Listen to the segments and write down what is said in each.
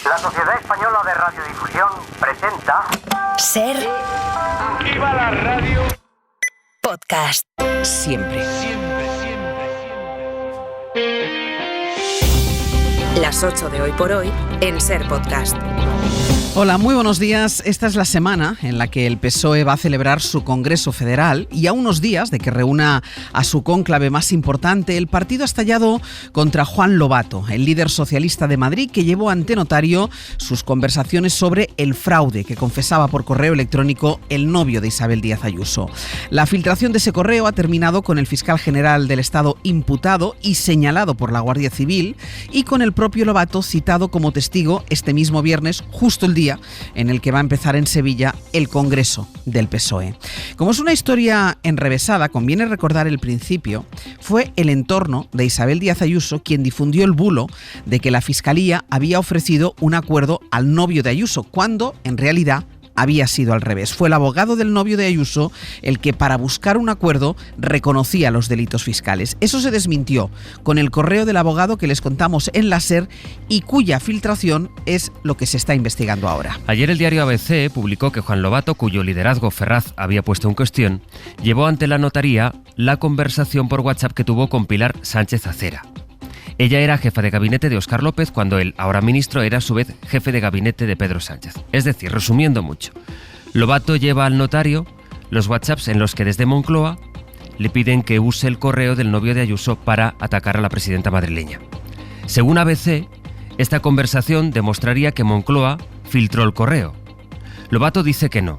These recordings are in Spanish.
La Sociedad Española de Radiodifusión presenta... Ser. ¡Viva la radio! Podcast. Siempre. Las 8 de Hoy por Hoy en Ser Podcast. Hola, muy buenos días. Esta es la semana en la que el PSOE va a celebrar su Congreso Federal y a unos días de que reúna a su cónclave más importante, el partido ha estallado contra Juan Lobato, el líder socialista de Madrid que llevó ante notario sus conversaciones sobre el fraude que confesaba por correo electrónico el novio de Isabel Díaz Ayuso. La filtración de ese correo ha terminado con el fiscal general del Estado imputado y señalado por la Guardia Civil y con el propio Lobato citado como testigo este mismo viernes, justo el día en el que va a empezar en Sevilla el Congreso del PSOE. Como es una historia enrevesada, conviene recordar el principio. Fue el entorno de Isabel Díaz Ayuso quien difundió el bulo de que la Fiscalía había ofrecido un acuerdo al novio de Ayuso, cuando en realidad había sido al revés. Fue el abogado del novio de Ayuso el que, para buscar un acuerdo, reconocía los delitos fiscales. Eso se desmintió con el correo del abogado que les contamos en la SER y cuya filtración es lo que se está investigando ahora. Ayer el diario ABC publicó que Juan Lobato, cuyo liderazgo Ferraz había puesto en cuestión, llevó ante la notaría la conversación por WhatsApp que tuvo con Pilar Sánchez Acera. Ella era jefa de gabinete de Óscar López cuando el ahora ministro era a su vez jefe de gabinete de Pedro Sánchez. Es decir, resumiendo mucho, Lobato lleva al notario los WhatsApps en los que desde Moncloa le piden que use el correo del novio de Ayuso para atacar a la presidenta madrileña. Según ABC, esta conversación demostraría que Moncloa filtró el correo. Lobato dice que no.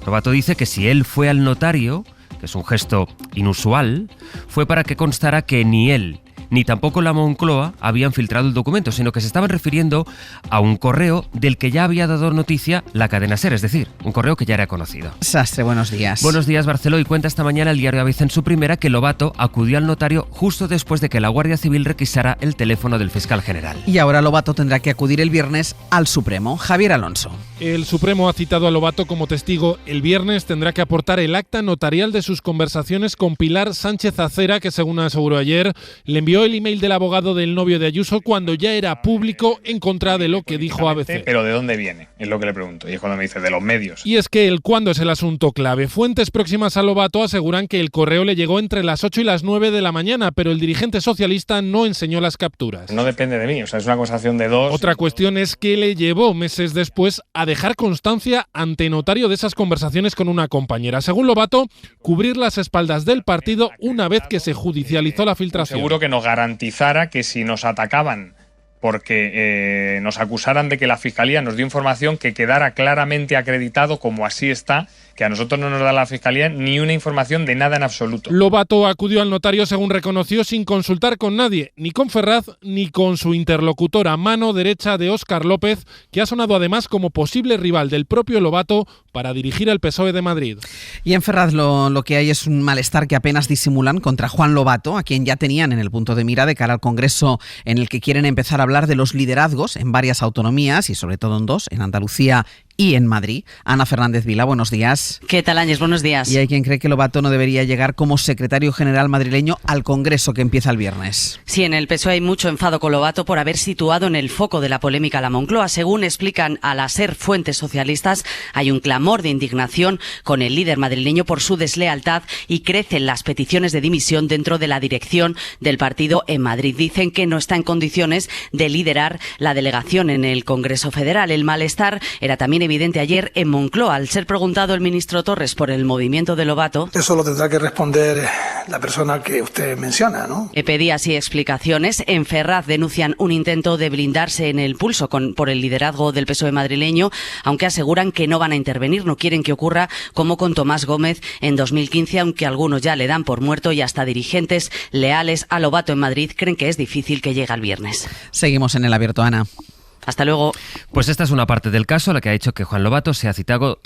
Lobato dice que si él fue al notario, que es un gesto inusual, fue para que constara que ni él ni tampoco la Moncloa habían filtrado el documento, sino que se estaban refiriendo a un correo del que ya había dado noticia la cadena SER, es decir, un correo que ya era conocido. Sastre, buenos días. Buenos días, Barceló. Y cuenta esta mañana el diario ABC en su primera que Lobato acudió al notario justo después de que la Guardia Civil requisara el teléfono del fiscal general. Y ahora Lobato tendrá que acudir el viernes al Supremo. Javier Alonso. El Supremo ha citado a Lobato como testigo. El viernes tendrá que aportar el acta notarial de sus conversaciones con Pilar Sánchez Acera, que según aseguró ayer, le envió el email del abogado del novio de Ayuso cuando ya era público en contra de lo que dijo ABC. ¿Pero de dónde viene? Es lo que le pregunto. Y es cuando me dice, de los medios. Y es que el cuándo es el asunto clave. Fuentes próximas a Lobato aseguran que el correo le llegó entre las 8 y las 9 de la mañana, pero el dirigente socialista no enseñó las capturas. No depende de mí, o sea, es una conversación de dos. Otra cuestión es que le llevó meses después a dejar constancia ante notario de esas conversaciones con una compañera. Según Lobato, cubrir las espaldas del partido una vez que se judicializó la filtración. Seguro que nos garantizara que si nos atacaban porque nos acusaran de que la Fiscalía nos dio información, que quedara claramente acreditado, como así está, que a nosotros no nos da la Fiscalía ni una información de nada en absoluto. Lobato acudió al notario, según reconoció, sin consultar con nadie, ni con Ferraz ni con su interlocutora, mano derecha de Óscar López, que ha sonado además como posible rival del propio Lobato para dirigir el PSOE de Madrid. Y en Ferraz lo que hay es un malestar que apenas disimulan contra Juan Lobato, a quien ya tenían en el punto de mira de cara al Congreso en el que quieren empezar a hablar de los liderazgos en varias autonomías y sobre todo en dos, en Andalucía y en Madrid. Ana Fernández Vila, buenos días. ¿Qué tal, Ángel? Buenos días. Y hay quien cree que Lobato no debería llegar como secretario general madrileño al Congreso que empieza el viernes. Sí, en el PSOE hay mucho enfado con Lobato por haber situado en el foco de la polémica a la Moncloa. Según explican a la SER fuentes socialistas, hay un clamor de indignación con el líder madrileño por su deslealtad y crecen las peticiones de dimisión dentro de la dirección del partido en Madrid. Dicen que no está en condiciones de liderar la delegación en el Congreso Federal. El malestar era también evidente ayer en Moncloa. Al ser preguntado el ministro Torres por el movimiento de Lobato, eso lo tendrá que responder la persona que usted menciona, ¿no? Pedía así explicaciones. En Ferraz denuncian un intento de blindarse en el pulso por el liderazgo del PSOE madrileño, aunque aseguran que no van a intervenir, no quieren que ocurra como con Tomás Gómez en 2015, aunque algunos ya le dan por muerto y hasta dirigentes leales a Lobato en Madrid creen que es difícil que llegue al viernes. Seguimos en el abierto, Ana. Hasta luego. Pues esta es una parte del caso la que ha hecho que Juan Lobato sea citado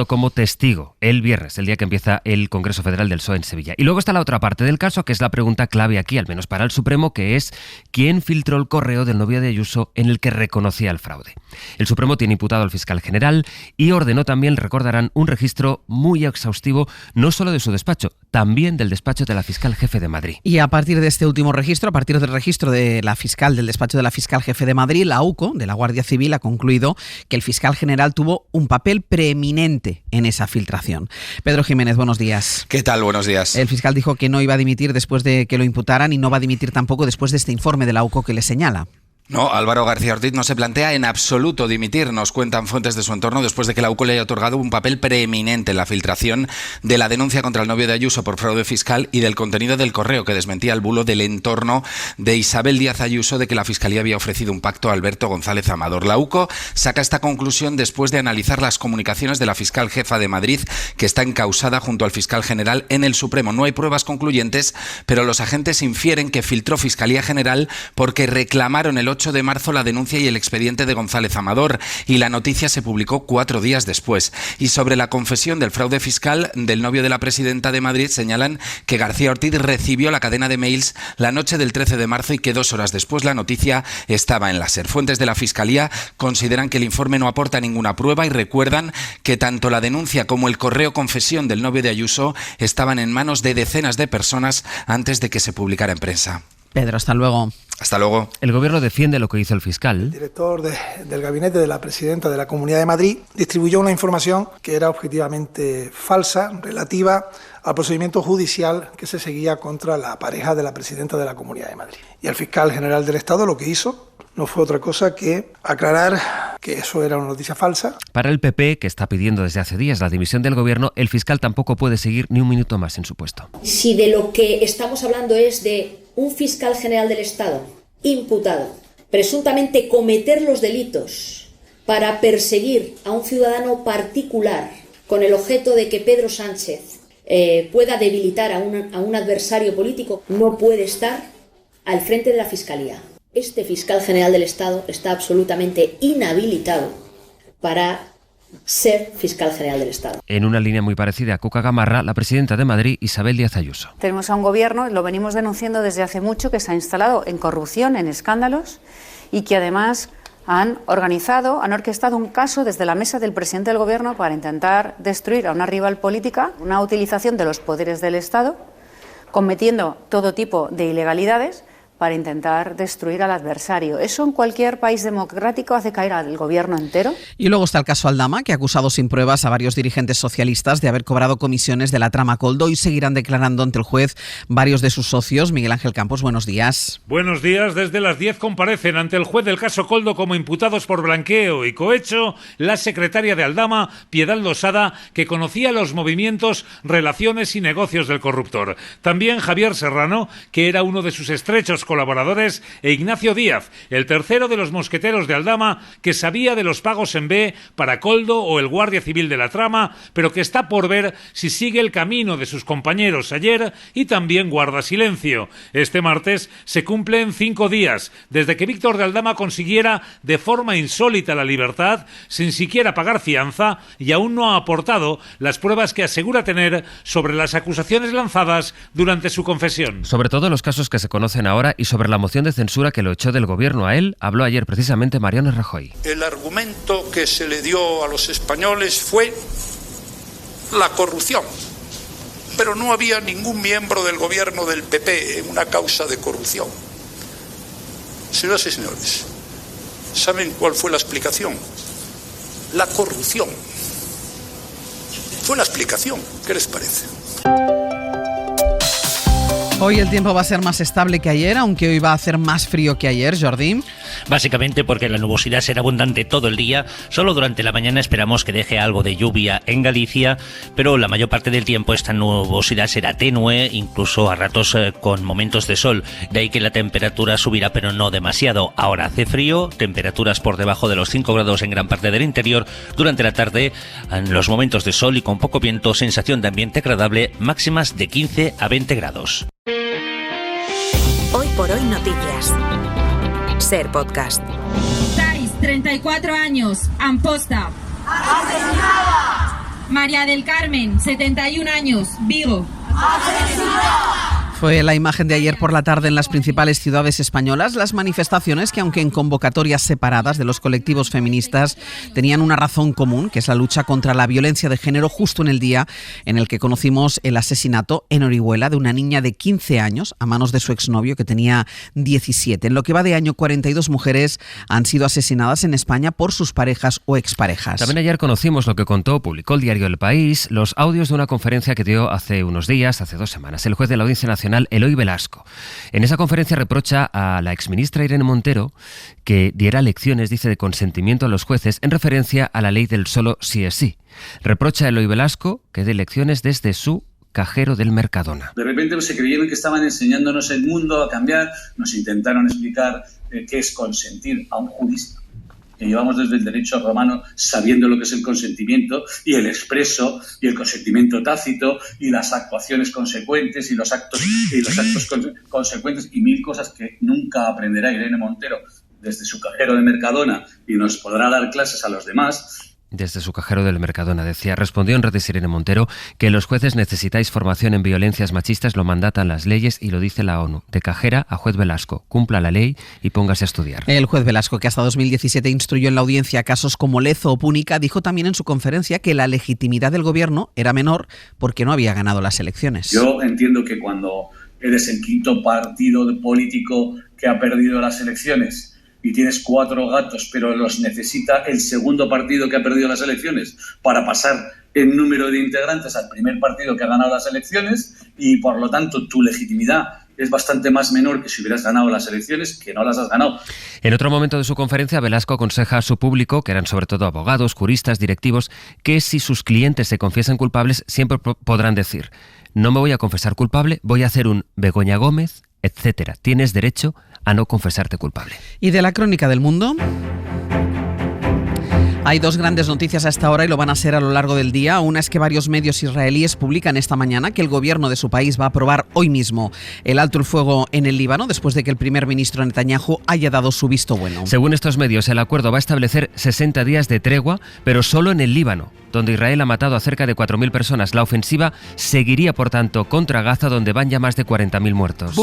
como testigo el viernes, el día que empieza el Congreso Federal del PSOE en Sevilla. Y luego está la otra parte del caso, que es la pregunta clave aquí, al menos para el Supremo, que es ¿quién filtró el correo del novio de Ayuso en el que reconocía el fraude? El Supremo tiene imputado al fiscal general y ordenó también, recordarán, un registro muy exhaustivo, no solo de su despacho, también del despacho de la fiscal jefe de Madrid. Y a partir de este último registro, a partir del registro de la fiscal del despacho de la fiscal jefe de Madrid, la UCO, de la Guardia Civil ha concluido que el fiscal general tuvo un papel preeminente en esa filtración. Pedro Jiménez, buenos días. ¿Qué tal? Buenos días. El fiscal dijo que no iba a dimitir después de que lo imputaran y no va a dimitir tampoco después de este informe de la UCO que le señala. No, Álvaro García Ortiz no se plantea en absoluto dimitir, nos cuentan fuentes de su entorno, después de que la UCO le haya otorgado un papel preeminente en la filtración de la denuncia contra el novio de Ayuso por fraude fiscal y del contenido del correo que desmentía el bulo del entorno de Isabel Díaz Ayuso de que la Fiscalía había ofrecido un pacto a Alberto González Amador. La UCO saca esta conclusión después de analizar las comunicaciones de la fiscal jefa de Madrid, que está encausada junto al fiscal general en el Supremo. No hay pruebas concluyentes, pero los agentes infieren que filtró Fiscalía General porque reclamaron el 8 de marzo la denuncia y el expediente de González Amador, y la noticia se publicó 4 días después. Y sobre la confesión del fraude fiscal del novio de la presidenta de Madrid, señalan que García Ortiz recibió la cadena de mails la noche del 13 de marzo y que 2 horas después la noticia estaba en la SER. Fuentes de la Fiscalía consideran que el informe no aporta ninguna prueba y recuerdan que tanto la denuncia como el correo confesión del novio de Ayuso estaban en manos de decenas de personas antes de que se publicara en prensa. Pedro, hasta luego. Hasta luego. El gobierno defiende lo que hizo el fiscal. El director del gabinete de la presidenta de la Comunidad de Madrid distribuyó una información que era objetivamente falsa, relativa al procedimiento judicial que se seguía contra la pareja de la presidenta de la Comunidad de Madrid. Y el fiscal general del Estado lo que hizo no fue otra cosa que aclarar que eso era una noticia falsa. Para el PP, que está pidiendo desde hace días la dimisión del gobierno, el fiscal tampoco puede seguir ni un minuto más en su puesto. Si de lo que estamos hablando es de un fiscal general del Estado imputado, presuntamente cometer los delitos para perseguir a un ciudadano particular con el objeto de que Pedro Sánchez pueda debilitar a un adversario político, no puede estar al frente de la Fiscalía. Este fiscal general del Estado está absolutamente inhabilitado para ser fiscal general del Estado. En una línea muy parecida a Cuca Gamarra, la presidenta de Madrid, Isabel Díaz Ayuso. Tenemos a un gobierno, lo venimos denunciando desde hace mucho, que se ha instalado en corrupción, en escándalos, y que además han orquestado un caso desde la mesa del presidente del gobierno para intentar destruir a una rival política, una utilización de los poderes del Estado, cometiendo todo tipo de ilegalidades para intentar destruir al adversario. Eso en cualquier país democrático hace caer al gobierno entero. Y luego está el caso Aldama, que ha acusado sin pruebas a varios dirigentes socialistas de haber cobrado comisiones de la trama Koldo, y seguirán declarando ante el juez varios de sus socios. Miguel Ángel Campos, buenos días. Buenos días. Desde las 10 comparecen ante el juez del caso Koldo como imputados por blanqueo y cohecho la secretaria de Aldama, Piedad Losada, que conocía los movimientos, relaciones y negocios del corruptor. También Javier Serrano, que era uno de sus estrechos colaboradores, e Ignacio Díaz, el tercero de los mosqueteros de Aldama, que sabía de los pagos en B para Koldo o el guardia civil de la trama, pero que está por ver si sigue el camino de sus compañeros ayer y también guarda silencio. Este martes se cumplen 5 días desde que Víctor de Aldama consiguiera de forma insólita la libertad sin siquiera pagar fianza, y aún no ha aportado las pruebas que asegura tener sobre las acusaciones lanzadas durante su confesión. Sobre todo los casos que se conocen ahora y sobre la moción de censura que lo echó del gobierno a él, habló ayer precisamente Mariano Rajoy. El argumento que se le dio a los españoles fue la corrupción, pero no había ningún miembro del gobierno del PP en una causa de corrupción. Señoras y señores, ¿saben cuál fue la explicación? La corrupción. Fue la explicación. ¿Qué les parece? Hoy el tiempo va a ser más estable que ayer, aunque hoy va a hacer más frío que ayer, Jordi. Básicamente porque la nubosidad será abundante todo el día. Solo durante la mañana esperamos que deje algo de lluvia en Galicia, pero la mayor parte del tiempo esta nubosidad será tenue, incluso a ratos con momentos de sol. De ahí que la temperatura subirá, pero no demasiado. Ahora hace frío, temperaturas por debajo de los 5 grados en gran parte del interior. Durante la tarde, en los momentos de sol y con poco viento, sensación de ambiente agradable, máximas de 15 a 20 grados. Hoy por hoy noticias. Ser Podcast. 34 años, Amposta. ¡Asesinada! María del Carmen, 71 años, Vigo. ¡Asesinada! Fue la imagen de ayer por la tarde en las principales ciudades españolas. Las manifestaciones que, aunque en convocatorias separadas de los colectivos feministas, tenían una razón común, que es la lucha contra la violencia de género, justo en el día en el que conocimos el asesinato en Orihuela de una niña de 15 años a manos de su exnovio, que tenía 17. En lo que va de año, 42 mujeres han sido asesinadas en España por sus parejas o exparejas. También ayer conocimos lo que publicó el diario El País, los audios de una conferencia que dio hace unos días, hace 2 semanas, el juez de la Audiencia Nacional, Eloy Velasco. En esa conferencia reprocha a la exministra Irene Montero que diera lecciones, dice, de consentimiento a los jueces en referencia a la ley del solo sí es sí. Reprocha a Eloy Velasco que dé lecciones desde su cajero del Mercadona. De repente se creyeron que estaban enseñándonos el mundo a cambiar, nos intentaron explicar qué es consentir a un jurista, que llevamos desde el derecho romano sabiendo lo que es el consentimiento y el expreso y el consentimiento tácito y las actuaciones consecuentes y los actos consecuentes y 1000 cosas que nunca aprenderá Irene Montero desde su cajero de Mercadona y nos podrá dar clases a los demás. Desde su cajero del Mercadona, decía. Respondió en redes Irene Montero que los jueces necesitáis formación en violencias machistas, lo mandatan las leyes y lo dice la ONU. De cajera a juez Velasco, cumpla la ley y póngase a estudiar. El juez Velasco, que hasta 2017 instruyó en la audiencia casos como Lezo o Púnica, dijo también en su conferencia que la legitimidad del gobierno era menor porque no había ganado las elecciones. Yo entiendo que cuando eres el quinto partido político que ha perdido las elecciones y tienes 4 gatos, pero los necesita el segundo partido que ha perdido las elecciones para pasar en número de integrantes al primer partido que ha ganado las elecciones, y por lo tanto tu legitimidad es bastante más menor que si hubieras ganado las elecciones, que no las has ganado. En otro momento de su conferencia, Velasco aconseja a su público, que eran sobre todo abogados, juristas, directivos, que si sus clientes se confiesan culpables, siempre podrán decir: no me voy a confesar culpable, voy a hacer un Begoña Gómez, etcétera. Tienes derecho a no confesarte culpable. ¿Y de la crónica del mundo? Hay 2 grandes noticias a esta hora y lo van a ser a lo largo del día. Una es que varios medios israelíes publican esta mañana que el gobierno de su país va a aprobar hoy mismo el alto el fuego en el Líbano, después de que el primer ministro Netanyahu haya dado su visto bueno. Según estos medios, el acuerdo va a establecer 60 días de tregua, pero solo en el Líbano, donde Israel ha matado a cerca de 4.000 personas. La ofensiva seguiría, por tanto, contra Gaza, donde van ya más de 40.000 muertos.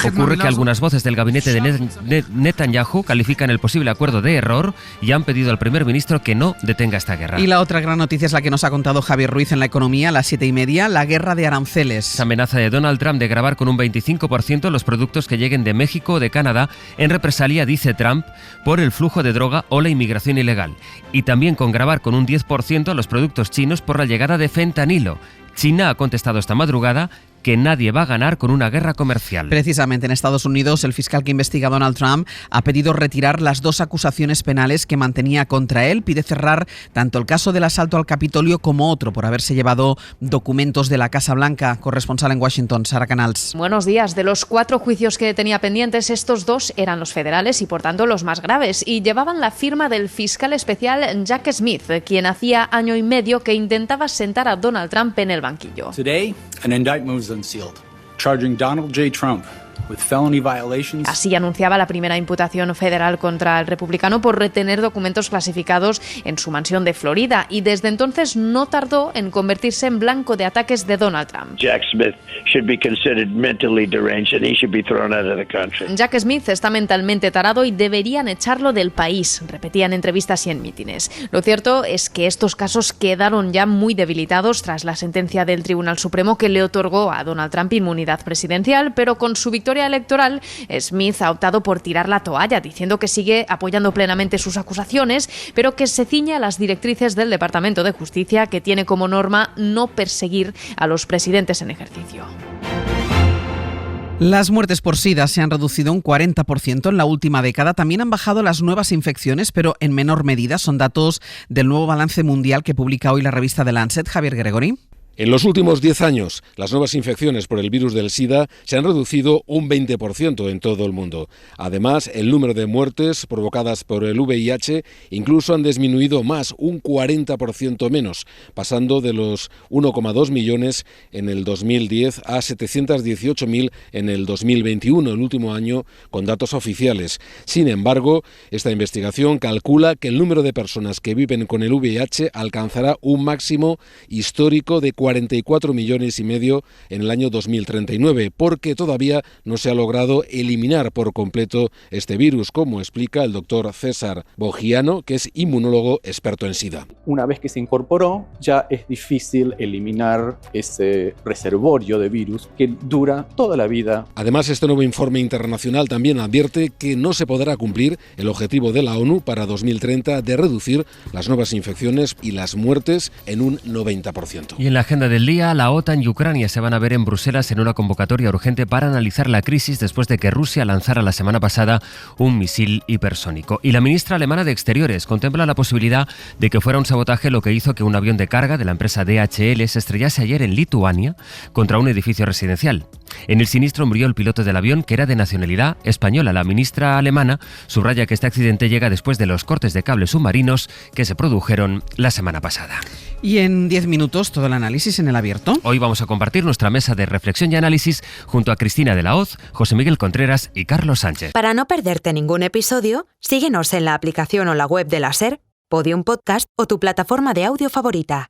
Ocurre que algunas voces del gabinete de Netanyahu califican el posible acuerdo de error y han pedido al primer ministro que no detenga esta guerra. Y la otra gran noticia es la que nos ha contado Javier Ruiz en La Economía a las 7:30, la guerra de aranceles. Esa amenaza de Donald Trump de gravar con un 25% los productos que lleguen de México o de Canadá en represalia, dice Trump, por el flujo de droga o la inmigración ilegal. Y también con gravar con un 10% los productos chinos por la llegada de fentanilo. China ha contestado esta madrugada que nadie va a ganar con una guerra comercial. Precisamente en Estados Unidos, el fiscal que investiga a Donald Trump ha pedido retirar las 2 acusaciones penales que mantenía contra él. Pide cerrar tanto el caso del asalto al Capitolio como otro por haberse llevado documentos de la Casa Blanca. Corresponsal en Washington, Sara Canals. Buenos días. De los 4 juicios que tenía pendientes, estos 2 eran los federales y por tanto los más graves, y llevaban la firma del fiscal especial Jack Smith, quien hacía año y medio que intentaba sentar a Donald Trump en el banquillo. Today, an indictment was unsealed, charging Donald J. Trump with felony violations. Así anunciaba la primera imputación federal contra el republicano por retener documentos clasificados en su mansión de Florida, y desde entonces no tardó en convertirse en blanco de ataques de Donald Trump. Jack Smith should be considered mentally deranged and he should be thrown out of the country. Jack Smith está mentalmente tarado y deberían echarlo del país, repetía en entrevistas y en mítines. Lo cierto es que estos casos quedaron ya muy debilitados tras la sentencia del Tribunal Supremo que le otorgó a Donald Trump inmunidad presidencial, pero con su victoria electoral, Smith ha optado por tirar la toalla, diciendo que sigue apoyando plenamente sus acusaciones, pero que se ciñe a las directrices del Departamento de Justicia, que tiene como norma no perseguir a los presidentes en ejercicio. Las muertes por SIDA se han reducido un 40% en la última década. También han bajado las nuevas infecciones, pero en menor medida. Son datos del nuevo balance mundial que publica hoy la revista The Lancet. Javier Gregory. En los últimos 10 años, las nuevas infecciones por el virus del SIDA se han reducido un 20% en todo el mundo. Además, el número de muertes provocadas por el VIH incluso han disminuido más, un 40% menos, pasando de los 1,2 millones en el 2010 a 718.000 en el 2021, el último año con datos oficiales. Sin embargo, esta investigación calcula que el número de personas que viven con el VIH alcanzará un máximo histórico de 44,5 millones en el año 2039, porque todavía no se ha logrado eliminar por completo este virus, como explica el doctor César Bogiano, que es inmunólogo experto en SIDA. Una vez que se incorporó, ya es difícil eliminar ese reservorio de virus que dura toda la vida. Además, este nuevo informe internacional también advierte que no se podrá cumplir el objetivo de la ONU para 2030 de reducir las nuevas infecciones y las muertes en un 90%. Y en la agenda del día, la OTAN y Ucrania se van a ver en Bruselas en una convocatoria urgente para analizar la crisis después de que Rusia lanzara la semana pasada un misil hipersónico. Y la ministra alemana de Exteriores contempla la posibilidad de que fuera un sabotaje lo que hizo que un avión de carga de la empresa DHL se estrellase ayer en Lituania contra un edificio residencial. En el siniestro murió el piloto del avión, que era de nacionalidad española. La ministra alemana subraya que este accidente llega después de los cortes de cables submarinos que se produjeron la semana pasada. Y en 10 minutos todo el análisis en El Abierto. Hoy vamos a compartir nuestra mesa de reflexión y análisis junto a Cristina de la Hoz, José Miguel Contreras y Carlos Sánchez. Para no perderte ningún episodio, síguenos en la aplicación o la web de la SER, Podium Podcast o tu plataforma de audio favorita.